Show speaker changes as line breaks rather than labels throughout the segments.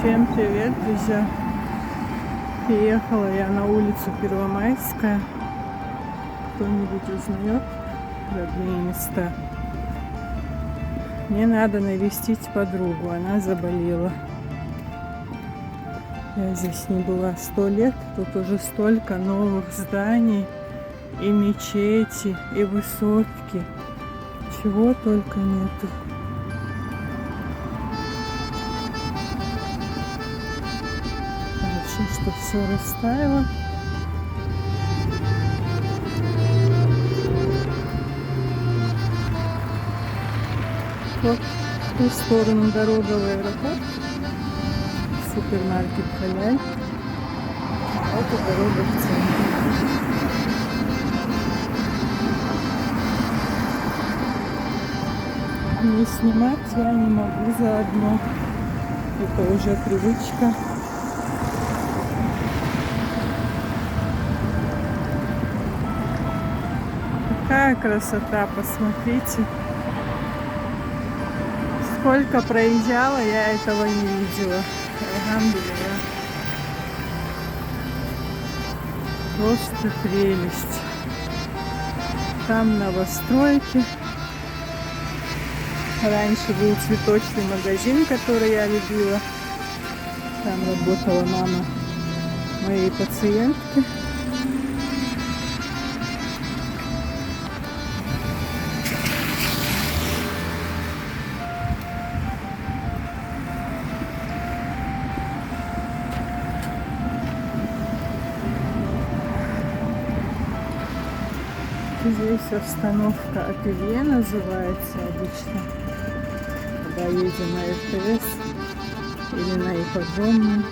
Всем привет, друзья! Приехала я на улицу Первомайская. Кто-нибудь узнает родные места? Мне надо навестить подругу, она заболела. Я здесь не была 100 лет, тут уже столько новых зданий, и мечети, и высотки, чего только нету. Хорошо, что все растаяло. Вот в ту сторону дорога в аэропорт, супермаркет Халяль, а вот и дорога в центр. Не снимать я не могу заодно, это уже привычка. Какая красота, посмотрите. Сколько проезжала, я этого не видела. Альхамдулилля. Просто прелесть. Там новостройки. Раньше был цветочный магазин, который я любила. Там работала мама моей пациентки. Здесь остановка ателье называется обычно, когда едем на РТС или на ипподромную.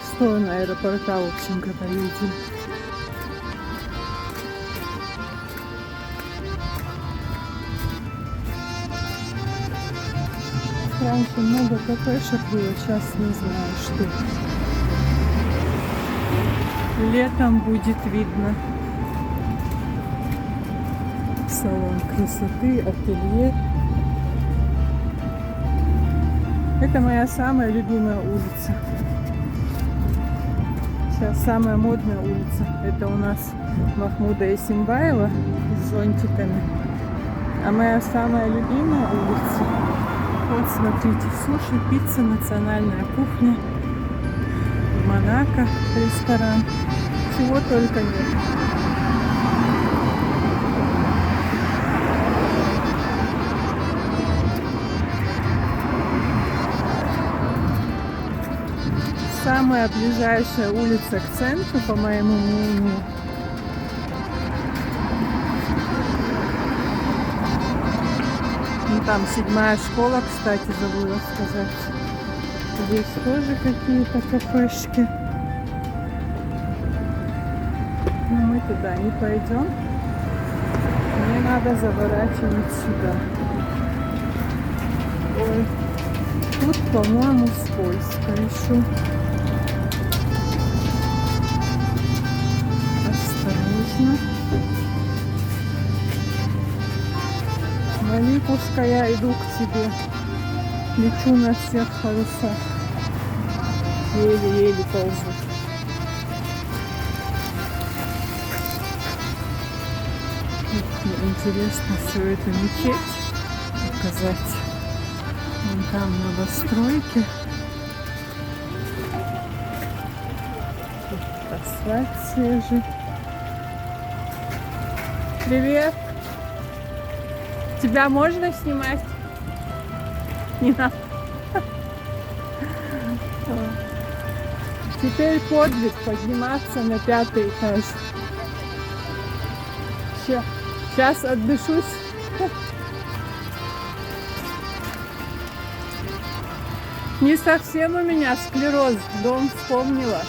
В сторону аэропорта, в общем, когда едем. Раньше много кафешек было, сейчас не знаю, что. Летом будет видно. Салон красоты, ателье. Это моя самая любимая улица. Сейчас самая модная улица. Это у нас Махмуда Эсимбаева с зонтиками. А моя самая любимая улица. Вот смотрите, суши, пицца, национальная кухня, Монако, ресторан. Чего только нет. Самая ближайшая улица к центру, по моему мнению, ну, там 7-я школа, кстати, забыла сказать. Здесь тоже какие-то кафешки. Но мы туда не пойдем. Мне надо заворачивать сюда. Ой, тут, по-моему, скользко еще. Маликушка, я иду к тебе. Лечу на всех парусах. Еле-еле ползу. Мне интересно все это мечеть показать. Вон там новостройки. Тут асфальт свежий. Привет! Тебя можно снимать? Не надо. Теперь подвиг подниматься на 5-й этаж. Сейчас отдышусь. Не совсем у меня склероз. Дом вспомнила.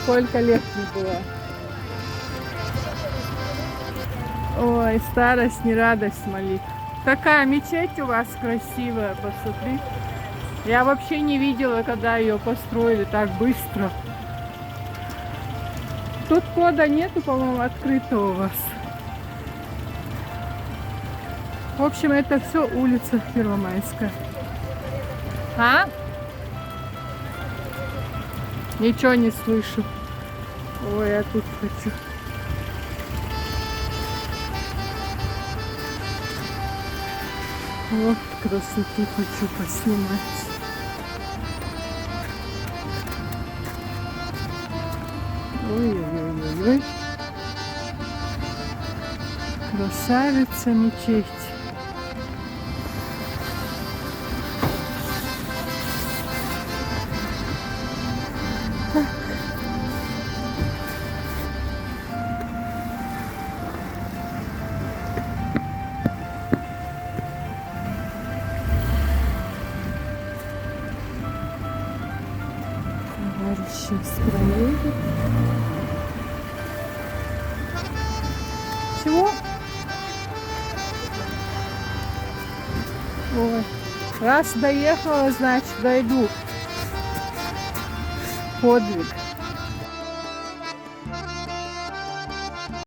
Сколько лет не было. Ой, старость не радость, Малик. Такая мечеть у вас красивая, посмотри. Я вообще не видела, когда ее построили так быстро. Тут кода нету, по-моему, открыто у вас. В общем, это все улица Первомайская. А? Ничего не слышу. Ой, я тут хочу. Вот красоту хочу поснимать. Ой-ой-ой-ой. Красавица мечеть. Сейчас проедет. Чего? Ой. Раз доехала, значит дойду. Подвиг.